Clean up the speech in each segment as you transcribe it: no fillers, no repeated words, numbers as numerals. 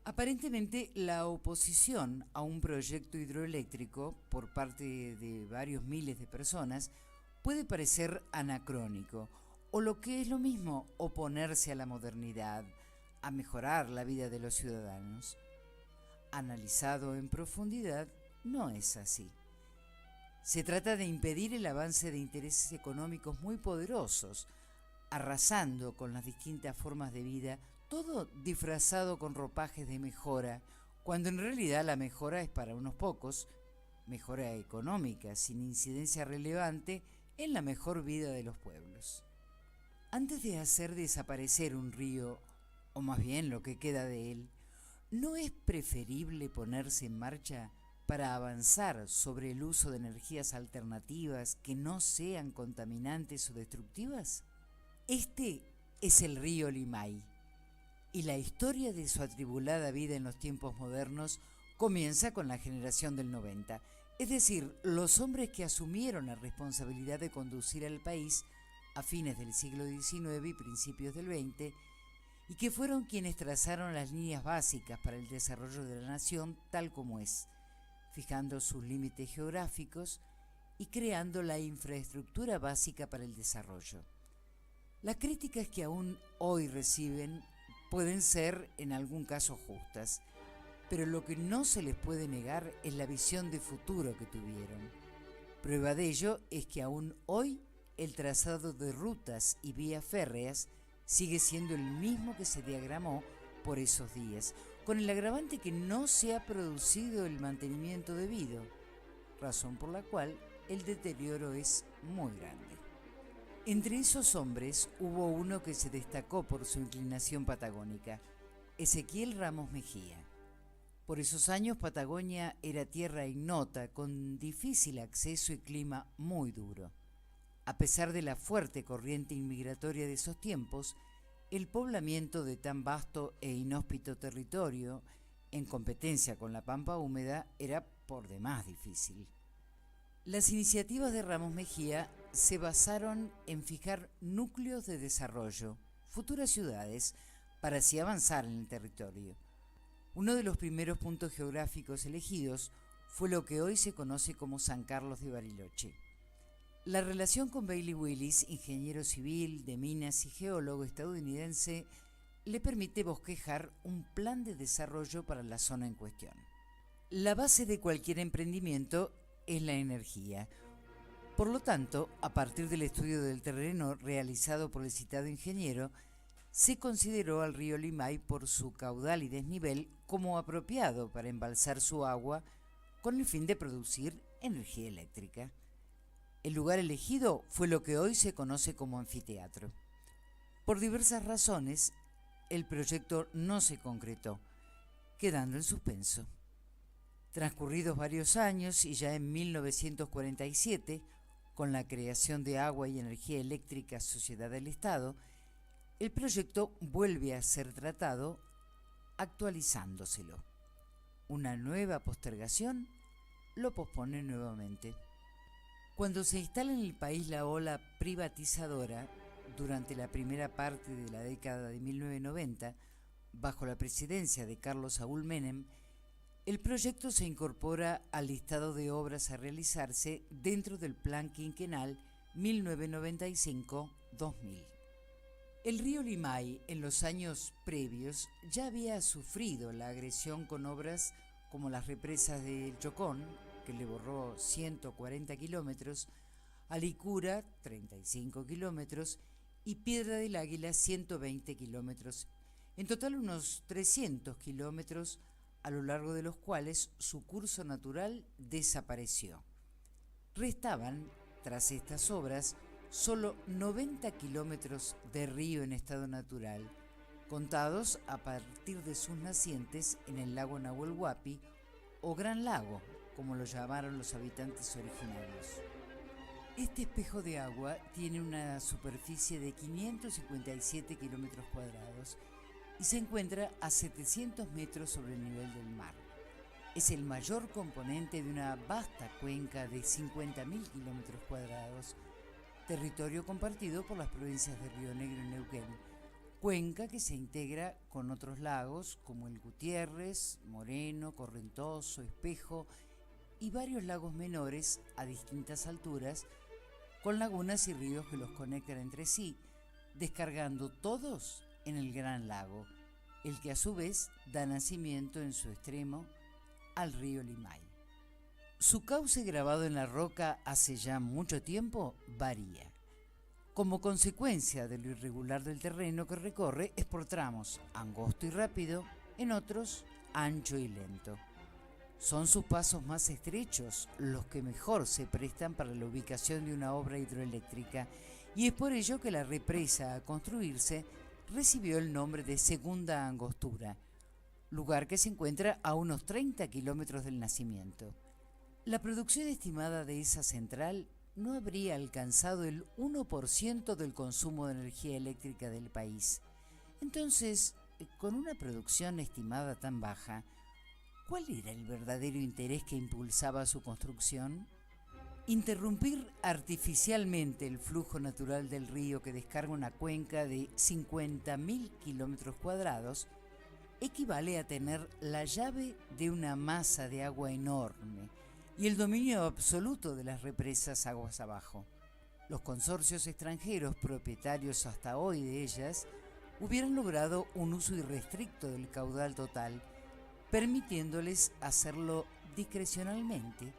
Aparentemente, la oposición a un proyecto hidroeléctrico por parte de varios miles de personas puede parecer anacrónico, o lo que es lo mismo, oponerse a la modernidad, a mejorar la vida de los ciudadanos. Analizado en profundidad, no es así. Se trata de impedir el avance de intereses económicos muy poderosos, arrasando con las distintas formas de vida, todo disfrazado con ropajes de mejora, cuando en realidad la mejora es para unos pocos, mejora económica sin incidencia relevante en la mejor vida de los pueblos. Antes de hacer desaparecer un río, o más bien lo que queda de él, ¿no es preferible ponerse en marcha para avanzar sobre el uso de energías alternativas que no sean contaminantes o destructivas? Este es el río Limay, y la historia de su atribulada vida en los tiempos modernos comienza con la generación del 90, es decir, los hombres que asumieron la responsabilidad de conducir al país a fines del siglo XIX y principios del XX, y que fueron quienes trazaron las líneas básicas para el desarrollo de la nación tal como es, fijando sus límites geográficos y creando la infraestructura básica para el desarrollo. Las críticas que aún hoy reciben pueden ser en algún caso justas, pero lo que no se les puede negar es la visión de futuro que tuvieron. Prueba de ello es que aún hoy el trazado de rutas y vías férreas sigue siendo el mismo que se diagramó por esos días, con el agravante que no se ha producido el mantenimiento debido, razón por la cual el deterioro es muy grande. Entre esos hombres hubo uno que se destacó por su inclinación patagónica, Ezequiel Ramos Mejía. Por esos años Patagonia era tierra ignota, con difícil acceso y clima muy duro. A pesar de la fuerte corriente inmigratoria de esos tiempos, el poblamiento de tan vasto e inhóspito territorio, en competencia con la pampa húmeda, era por demás difícil. Las iniciativas de Ramos Mejía se basaron en fijar núcleos de desarrollo, futuras ciudades, para así avanzar en el territorio. Uno de los primeros puntos geográficos elegidos fue lo que hoy se conoce como San Carlos de Bariloche. La relación con Bailey Willis, ingeniero civil de minas y geólogo estadounidense, le permite bosquejar un plan de desarrollo para la zona en cuestión. La base de cualquier emprendimiento es la energía. Por lo tanto, a partir del estudio del terreno realizado por el citado ingeniero, se consideró al río Limay por su caudal y desnivel como apropiado para embalsar su agua con el fin de producir energía eléctrica. El lugar elegido fue lo que hoy se conoce como anfiteatro. Por diversas razones, el proyecto no se concretó, quedando en suspenso. Transcurridos varios años y ya en 1947, con la creación de Agua y Energía Eléctrica Sociedad del Estado, el proyecto vuelve a ser tratado actualizándoselo. Una nueva postergación lo pospone nuevamente. Cuando se instala en el país la ola privatizadora, durante la primera parte de la década de 1990, bajo la presidencia de Carlos Saúl Menem, el proyecto se incorpora al listado de obras a realizarse dentro del Plan Quinquenal 1995-2000. El río Limay, en los años previos, ya había sufrido la agresión con obras como las represas del Chocón, que le borró 140 kilómetros, Alicura, 35 kilómetros, y Piedra del Águila, 120 kilómetros, en total unos 300 kilómetros, a lo largo de los cuales su curso natural desapareció. Restaban, tras estas obras, solo 90 kilómetros de río en estado natural, contados a partir de sus nacientes en el lago Nahuel Huapi, o Gran Lago, como lo llamaron los habitantes originarios. Este espejo de agua tiene una superficie de 557 kilómetros cuadrados y se encuentra a 700 metros sobre el nivel del mar. Es el mayor componente de una vasta cuenca de 50.000 kilómetros cuadrados, territorio compartido por las provincias de Río Negro y Neuquén, cuenca que se integra con otros lagos como el Gutiérrez, Moreno, Correntoso, Espejo y varios lagos menores a distintas alturas, con lagunas y ríos que los conectan entre sí, descargando todos en el Gran Lago, el que a su vez da nacimiento en su extremo al río Limay. Su cauce grabado en la roca hace ya mucho tiempo varía. Como consecuencia de lo irregular del terreno que recorre, es por tramos angosto y rápido, en otros ancho y lento. Son sus pasos más estrechos los que mejor se prestan para la ubicación de una obra hidroeléctrica, y es por ello que la represa a construirse recibió el nombre de Segunda Angostura, lugar que se encuentra a unos 30 kilómetros del nacimiento. La producción estimada de esa central no habría alcanzado el 1% del consumo de energía eléctrica del país. Entonces, con una producción estimada tan baja, ¿cuál era el verdadero interés que impulsaba su construcción? Interrumpir artificialmente el flujo natural del río que descarga una cuenca de 50.000 kilómetros cuadrados equivale a tener la llave de una masa de agua enorme y el dominio absoluto de las represas aguas abajo. Los consorcios extranjeros propietarios hasta hoy de ellas hubieran logrado un uso irrestricto del caudal total, permitiéndoles hacerlo discrecionalmente,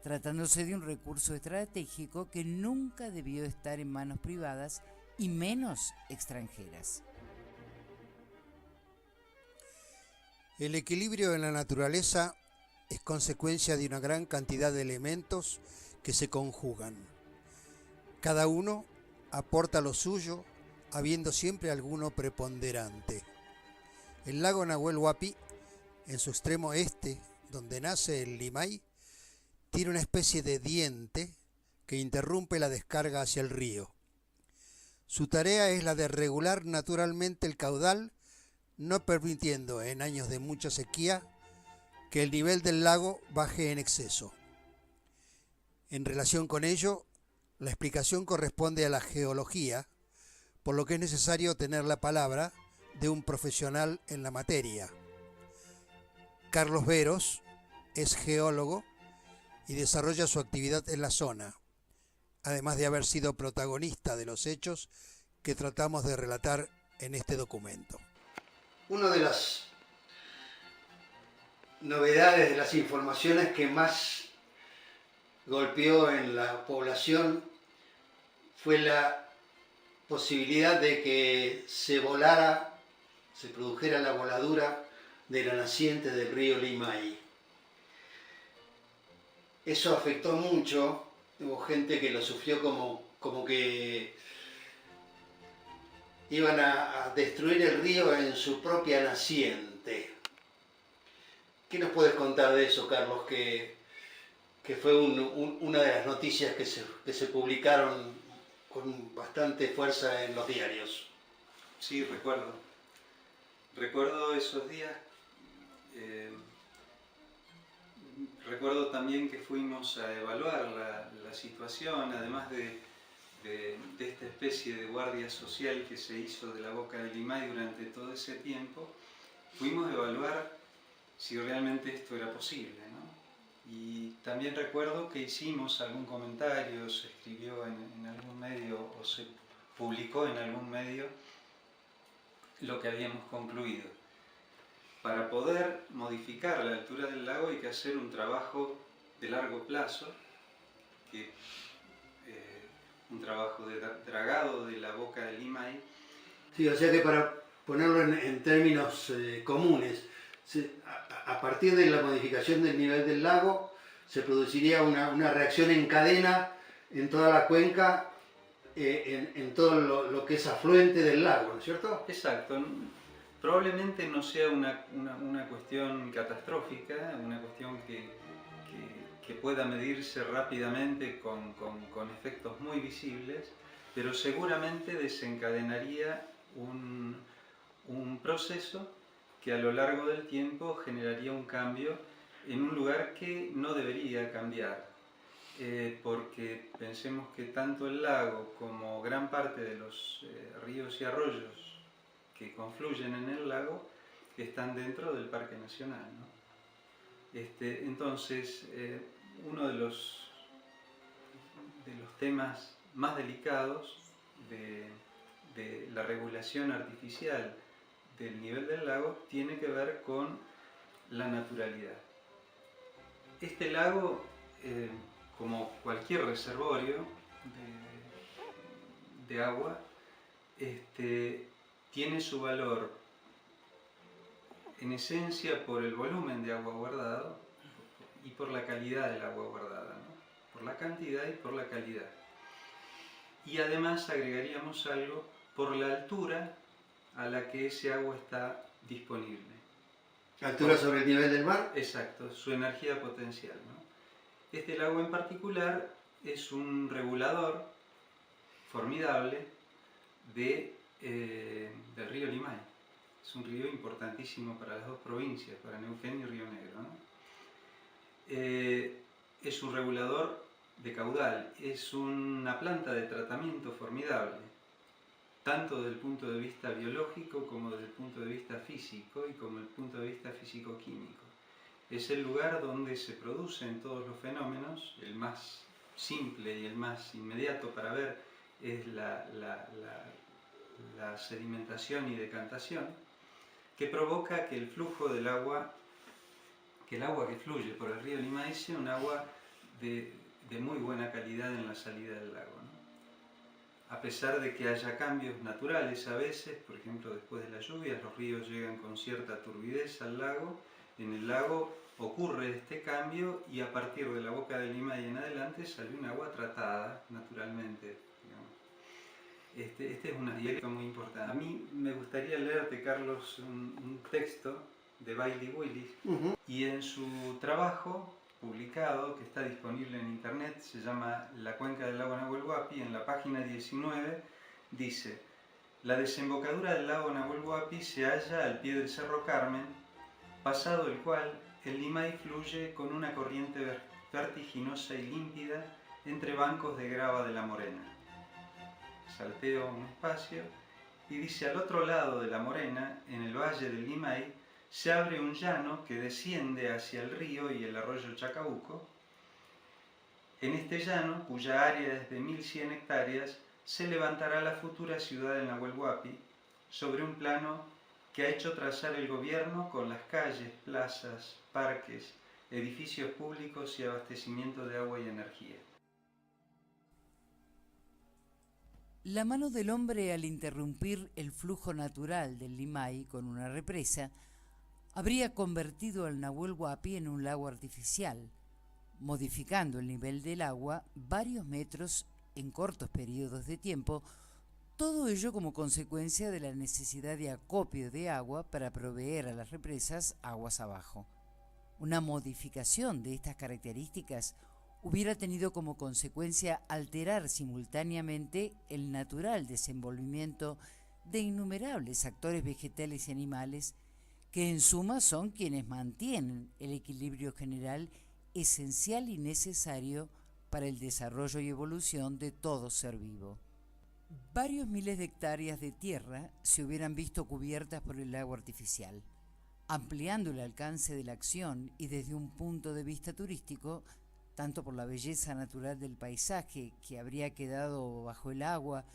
tratándose de un recurso estratégico que nunca debió estar en manos privadas y menos extranjeras. El equilibrio en la naturaleza es consecuencia de una gran cantidad de elementos que se conjugan. Cada uno aporta lo suyo, habiendo siempre alguno preponderante. El lago Nahuel Huapi, en su extremo este, donde nace el Limay, tiene una especie de diente que interrumpe la descarga hacia el río. Su tarea es la de regular naturalmente el caudal, no permitiendo en años de mucha sequía que el nivel del lago baje en exceso. En relación con ello, la explicación corresponde a la geología, por lo que es necesario tener la palabra de un profesional en la materia. Carlos Veros es geólogo y desarrolla su actividad en la zona, además de haber sido protagonista de los hechos que tratamos de relatar en este documento. Una de las novedades, de las informaciones que más golpeó en la población fue la posibilidad de que se produjera la voladura de la naciente del río Limay. Eso afectó mucho, hubo gente que lo sufrió como que iban a destruir el río en su propia naciente. ¿Qué nos puedes contar de eso, Carlos? Que fue una de las noticias que se publicaron con bastante fuerza en los diarios. Sí, recuerdo esos días. Recuerdo también que fuimos a evaluar la situación, además de esta especie de guardia social que se hizo de la boca del Limay durante todo ese tiempo. Fuimos a evaluar si realmente esto era posible, ¿no? Y también recuerdo que hicimos algún comentario, se escribió en algún medio o se publicó en algún medio lo que habíamos concluido. Para poder modificar la altura del lago hay que hacer un trabajo de largo plazo, un trabajo de dragado de la boca del Limay. Sí, o sea que para ponerlo en términos comunes, a partir de la modificación del nivel del lago se produciría una reacción en cadena en toda la cuenca, en todo lo que es afluente del lago, ¿no es cierto? Exacto. Probablemente no sea una cuestión catastrófica, una cuestión que pueda medirse rápidamente con efectos muy visibles, pero seguramente desencadenaría un proceso que a lo largo del tiempo generaría un cambio en un lugar que no debería cambiar, porque pensemos que tanto el lago como gran parte de los ríos y arroyos que confluyen en el lago están dentro del Parque Nacional, ¿no? Entonces, uno de los temas más delicados de la regulación artificial del nivel del lago tiene que ver con la naturalidad. Este lago, como cualquier reservorio de agua, tiene su valor en esencia por el volumen de agua guardado y por la calidad del agua guardada, ¿no? Por la cantidad y por la calidad. Y además agregaríamos algo por la altura a la que ese agua está disponible. ¿Altura sobre el nivel del mar? Exacto, su energía potencial, ¿no? Este lago en particular es un regulador formidable del río Limay. Es un río importantísimo para las dos provincias, para Neuquén y Río Negro, ¿no? Es un regulador de caudal, es una planta de tratamiento formidable, tanto desde el punto de vista biológico como desde el punto de vista físico y como desde el punto de vista físico-químico. Es el lugar donde se producen todos los fenómenos. El más simple y el más inmediato para ver es la sedimentación y decantación, que provoca que el flujo del agua, que el agua que fluye por el río Limay sea un agua de muy buena calidad en la salida del lago, ¿no? A pesar de que haya cambios naturales a veces, por ejemplo después de las lluvias los ríos llegan con cierta turbidez al lago, en el lago ocurre este cambio y a partir de la boca del Limay en adelante sale un agua tratada naturalmente, digamos. Este es una dialéctica muy importante. A mí me gustaría leerte, Carlos, un texto de Bailey Willis, y en su trabajo publicado, que está disponible en internet, se llama La cuenca del lago Nahuel Huapi, en la página 19 dice: la desembocadura del lago Nahuel Huapi se halla al pie del Cerro Carmen, pasado el cual el Limay fluye con una corriente vertiginosa y límpida entre bancos de grava de la Morena. Salteo un espacio y dice: al otro lado de la Morena, en el valle del Limay, se abre un llano que desciende hacia el río y el arroyo Chacabuco. En este llano, cuya área es de 1100 hectáreas, se levantará la futura ciudad de Nahuel Huapi sobre un plano que ha hecho trazar el gobierno con las calles, plazas, parques, edificios públicos y abastecimiento de agua y energía. La mano del hombre, al interrumpir el flujo natural del Limay con una represa, habría convertido al Nahuel Huapi en un lago artificial, modificando el nivel del agua varios metros en cortos periodos de tiempo, todo ello como consecuencia de la necesidad de acopio de agua para proveer a las represas aguas abajo. Una modificación de estas características hubiera tenido como consecuencia alterar simultáneamente el natural desenvolvimiento de innumerables actores vegetales y animales que en suma son quienes mantienen el equilibrio general esencial y necesario para el desarrollo y evolución de todo ser vivo. Varios miles de hectáreas de tierra se hubieran visto cubiertas por el lago artificial, ampliando el alcance de la acción y desde un punto de vista turístico, tanto por la belleza natural del paisaje que habría quedado bajo el agua,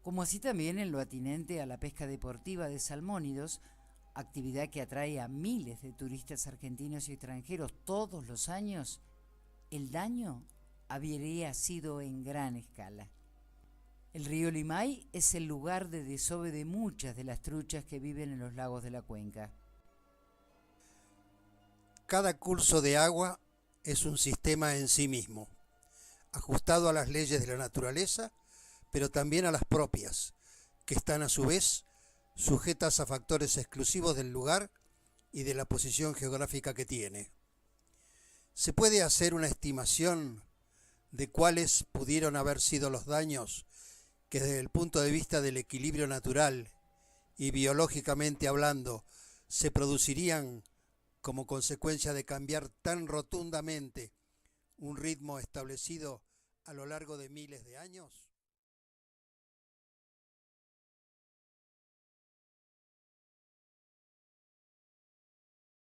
como así también en lo atinente a la pesca deportiva de salmónidos, actividad que atrae a miles de turistas argentinos y extranjeros todos los años. El daño habría sido en gran escala. El río Limay es el lugar de desove de muchas de las truchas que viven en los lagos de la cuenca. Cada curso de agua es un sistema en sí mismo, ajustado a las leyes de la naturaleza, pero también a las propias, que están a su vez sujetas a factores exclusivos del lugar y de la posición geográfica que tiene. ¿Se puede hacer una estimación de cuáles pudieron haber sido los daños que desde el punto de vista del equilibrio natural y biológicamente hablando se producirían como consecuencia de cambiar tan rotundamente un ritmo establecido a lo largo de miles de años?